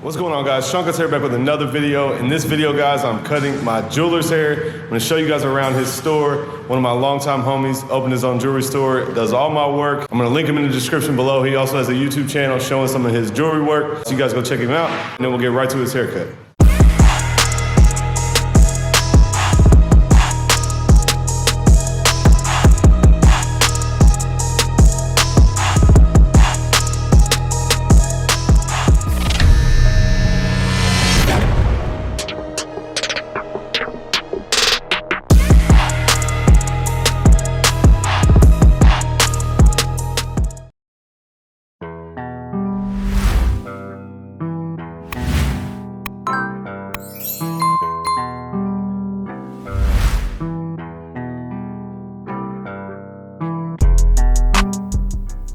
What's going on, guys? Seancutshair back with another video. In this video, guys, I'm cutting my jeweler's hair. I'm gonna show you guys around his store. One of my longtime homies opened his own jewelry store, does all my work. I'm gonna link him in the description below. He also has a YouTube channel showing some of his jewelry work. So you guys go check him out, and then we'll get right to his haircut.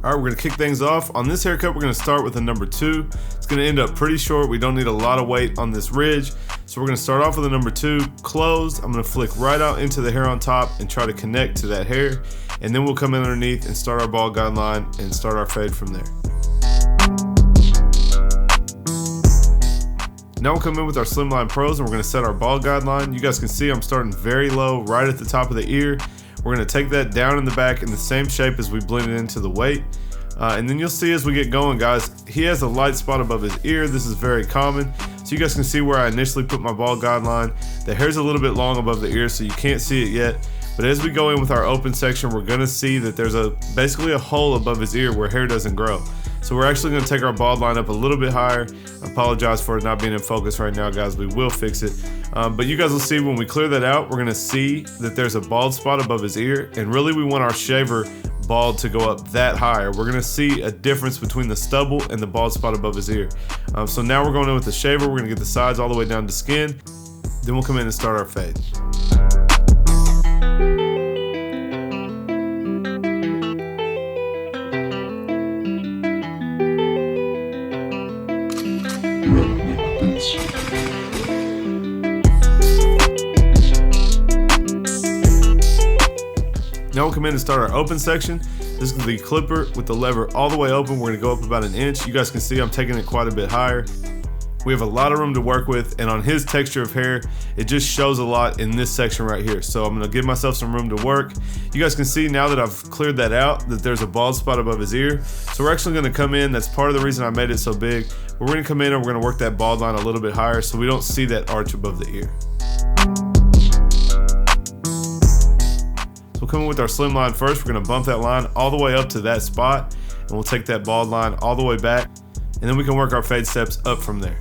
All right, we're gonna kick things off. On this haircut, we're gonna start with a number 2. It's gonna end up pretty short. We don't need a lot of weight on this ridge. So we're gonna start off with a number 2, closed. I'm gonna flick right out into the hair on top and try to connect to that hair. And then we'll come in underneath and start our ball guideline and start our fade from there. Now we'll come in with our Slimline Pros and we're gonna set our ball guideline. You guys can see I'm starting very low, right at the top of the ear. We're gonna take that down in the back in the same shape as we blend it into the weight. And then you'll see as we get going, guys, he has a light spot above his ear. This is very common. So you guys can see where I initially put my ball guideline. The hair's a little bit long above the ear, so you can't see it yet. But as we go in with our open section, we're gonna see that there's basically a hole above his ear where hair doesn't grow. So we're actually gonna take our bald line up a little bit higher. I apologize for it not being in focus right now, guys. We will fix it. But you guys will see when we clear that out, we're gonna see that there's a bald spot above his ear. And really we want our shaver bald to go up that high. We're gonna see a difference between the stubble and the bald spot above his ear. So now we're going in with the shaver. We're gonna get the sides all the way down to skin. Then we'll come in and start our fade. Now we'll come in and start our open section. This is the clipper with the lever all the way open. We're gonna go up about 1 inch. You guys can see I'm taking it quite a bit higher. We have a lot of room to work with, and on his texture of hair, it just shows a lot in this section right here. So I'm gonna give myself some room to work. You guys can see now that I've cleared that out, that there's a bald spot above his ear. So we're actually gonna come in, that's part of the reason I made it so big. We're gonna come in and we're gonna work that bald line a little bit higher so we don't see that arch above the ear. We'll come in with our Slimline first. We're gonna bump that line all the way up to that spot, and we'll take that bald line all the way back, and then we can work our fade steps up from there.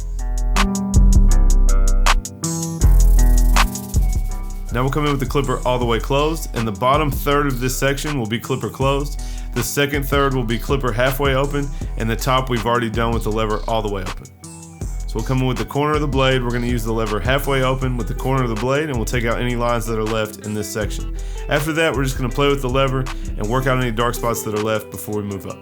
Now we'll come in with the clipper all the way closed, and the bottom third of this section will be clipper closed. The second third will be clipper halfway open, and the top we've already done with the lever all the way open. So we'll come in with the corner of the blade. We're gonna use the lever halfway open with the corner of the blade, and we'll take out any lines that are left in this section. After that, we're just gonna play with the lever and work out any dark spots that are left before we move up.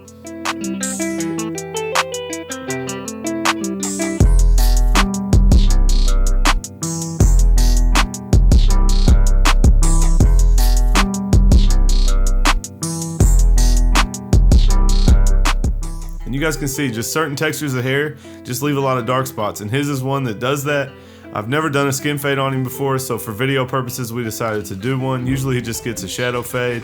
And you guys can see just certain textures of hair just leave a lot of dark spots, and his is one that does that. I've never done a skin fade on him before, so for video purposes we decided to do one. Usually he just gets a shadow fade.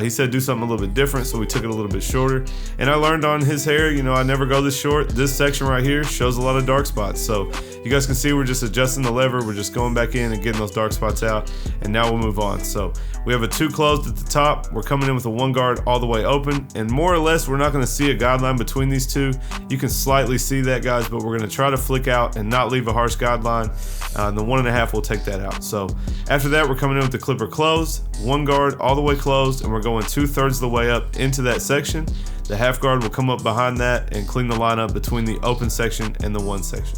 He said do something a little bit different, so we took it a little bit shorter. And I learned on his hair, you know, I never go this short. This section right here shows a lot of dark spots. So you guys can see we're just adjusting the lever. We're just going back in and getting those dark spots out. And now we'll move on. So we have a 2 closed at the top. We're coming in with a 1 guard all the way open. And more or less, we're not gonna see a guideline between these two. You can slightly see that, guys, but we're gonna try to flick out and not leave a harsh guideline. And the 1.5 will take that out. So after that, we're coming in with the clipper closed, 1 guard all the way closed, and we're going 2/3 of the way up into that section. The half guard will come up behind that and clean the line up between the open section and the 1 section.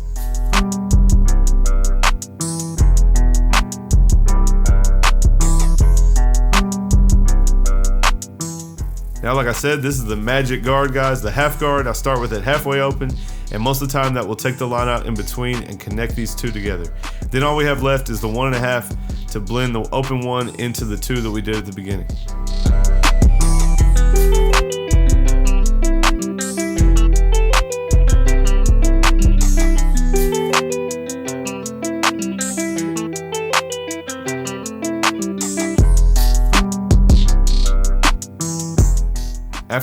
Now, like I said, this is the magic guard, guys. The half guard, I start with it halfway open, and most of the time that will take the line out in between and connect these two together. Then all we have left is the 1.5 to blend the open one into the 2 that we did at the beginning.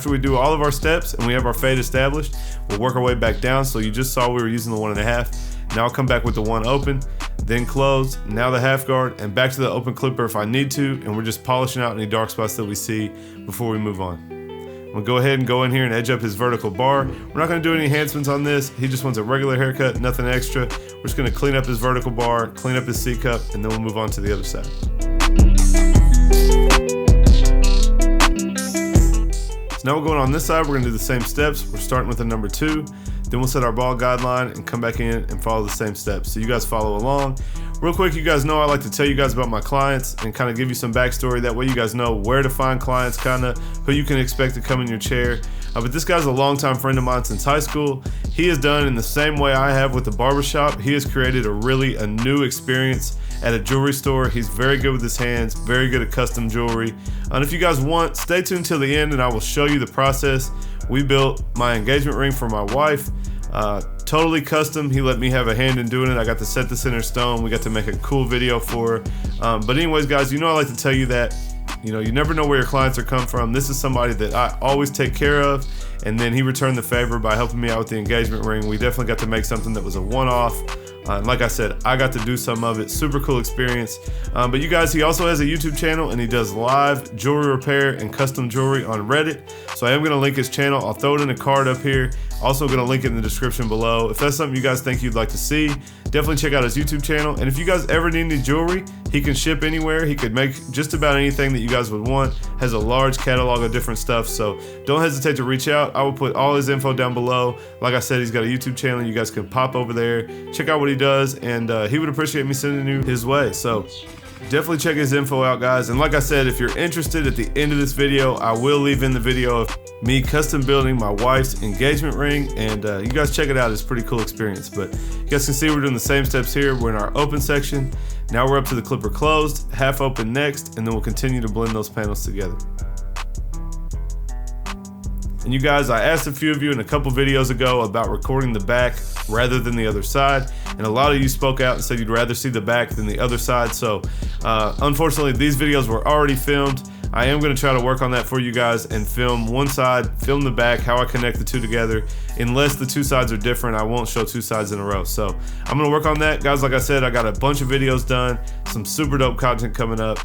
after we do all of our steps and we have our fade established, we'll work our way back down. So you just saw we were using the 1.5. Now I'll come back with the 1 open, then close, now the half guard, and back to the open clipper if I need to, and we're just polishing out any dark spots that we see before we move on. I'm gonna go ahead and go in here and edge up his vertical bar. We're not gonna do any enhancements on this. He just wants a regular haircut, nothing extra. We're just gonna clean up his vertical bar, clean up his C-cup, and then we'll move on to the other side. So now we're going on this side, we're gonna do the same steps. We're starting with the number 2, then we'll set our ball guideline and come back in and follow the same steps. So you guys follow along. Real quick, you guys know I like to tell you guys about my clients and kind of give you some backstory. That way you guys know where to find clients, kind of who you can expect to come in your chair. But this guy's a longtime friend of mine since high school. He has done in the same way I have with the barbershop. He has created a new experience at a jewelry store. He's very good with his hands, very good at custom jewelry. And if you guys want, stay tuned till the end and I will show you the process. We built my engagement ring for my wife. Totally custom. He let me have a hand in doing it. I got to set this in her stone. We got to make a cool video for her. But anyways, guys, you know I like to tell you that, you never know where your clients are come from. This is somebody that I always take care of. And then he returned the favor by helping me out with the engagement ring. We definitely got to make something that was a one-off. Like I said, I got to do some of it. Super cool experience. But you guys, he also has a YouTube channel and he does live jewelry repair and custom jewelry on Reddit. So I am going to link his channel. I'll throw it in a card up here. Also going to link it in the description below. If that's something you guys think you'd like to see, definitely check out his YouTube channel. And if you guys ever need any jewelry, he can ship anywhere. He could make just about anything that you guys would want. Has a large catalog of different stuff. So don't hesitate to reach out. I will put all his info down below. Like I said, he's got a YouTube channel. You guys can pop over there, check out what he does, and he would appreciate me sending you his way. So definitely check his info out, guys. And like I said, if you're interested, at the end of this video, I will leave in the video of me custom building my wife's engagement ring, and you guys check it out. It's a pretty cool experience. But you guys can see we're doing the same steps here. We're in our open section. Now we're up to the clipper closed, half open next, and then we'll continue to blend those panels together. And you guys, I asked a few of you in a couple videos ago about recording the back rather than the other side, and a lot of you spoke out and said you'd rather see the back than the other side. So unfortunately, these videos were already filmed. I am going to try to work on that for you guys and film one side, film the back, how I connect the two together. Unless the two sides are different, I won't show two sides in a row. So I'm going to work on that. Guys, like I said, I got a bunch of videos done, some super dope content coming up.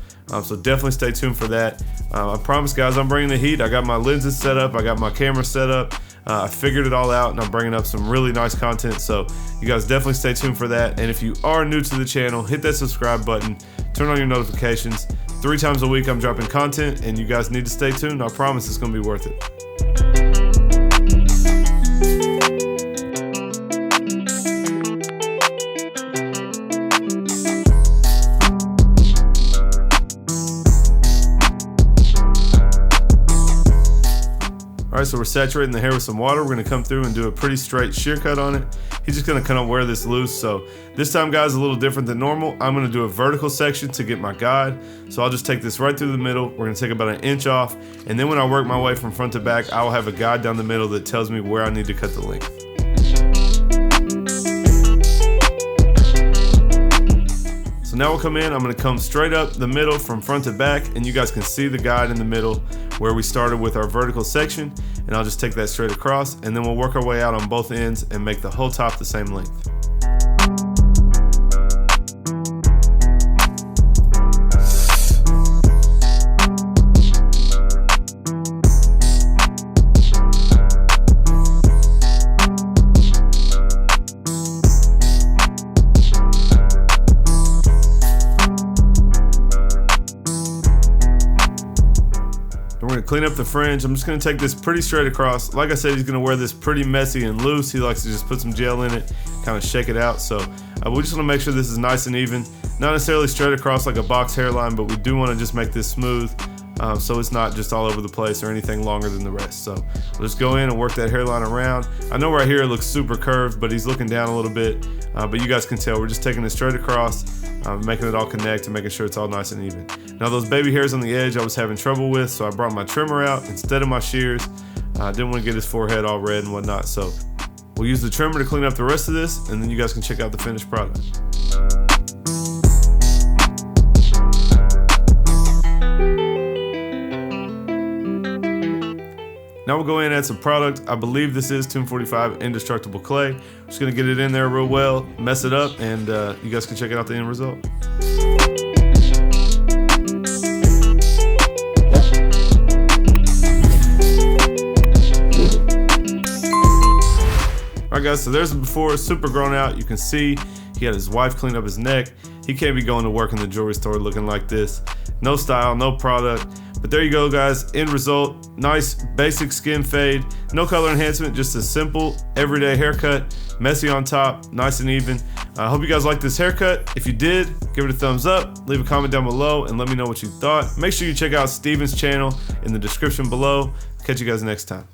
So definitely stay tuned for that. I promise, guys, I'm bringing the heat. I got my lenses set up. I got my camera set up. I figured it all out, and I'm bringing up some really nice content. So you guys definitely stay tuned for that. And if you are new to the channel, hit that subscribe button, turn on your notifications. 3 times a week I'm dropping content, and you guys need to stay tuned. I promise it's going to be worth it. Alright, so we're saturating the hair with some water. We're going to come through and do a pretty straight shear cut on it. He's just going to kind of wear this loose. So this time, guys, a little different than normal. I'm going to do a vertical section to get my guide. So I'll just take this right through the middle. We're going to take about 1 inch off. And then when I work my way from front to back, I will have a guide down the middle that tells me where I need to cut the length. So now we'll come in, I'm going to come straight up the middle from front to back, and you guys can see the guide in the middle where we started with our vertical section, and I'll just take that straight across, and then we'll work our way out on both ends and make the whole top the same length. Clean up the fringe. I'm just going to take this pretty straight across. Like I said, he's going to wear this pretty messy and loose. He likes to just put some gel in it, kind of shake it out. So we just want to make sure this is nice and even. Not necessarily straight across like a box hairline, but we do want to just make this smooth so it's not just all over the place or anything longer than the rest. So we'll just go in and work that hairline around. I know right here it looks super curved, but he's looking down a little bit. But you guys can tell we're just taking it straight across, making it all connect and making sure it's all nice and even. Now those baby hairs on the edge I was having trouble with, so I brought my trimmer out instead of my shears. I didn't want to get his forehead all red and whatnot, so we'll use the trimmer to clean up the rest of this, and then you guys can check out the finished product. Now we'll go in and add some product. I believe this is Tomb 45 Indestructible Clay. Just gonna get it in there real well, mess it up, and you guys can check out the end result. Alright guys, so there's the before, super grown out. You can see he had his wife clean up his neck. He can't be going to work in the jewelry store looking like this. No style, no product. But there you go guys, end result. Nice basic skin fade. No color enhancement, just a simple everyday haircut. Messy on top, nice and even. I hope you guys liked this haircut. If you did, give it a thumbs up. Leave a comment down below and let me know what you thought. Make sure you check out Steven's channel in the description below. Catch you guys next time.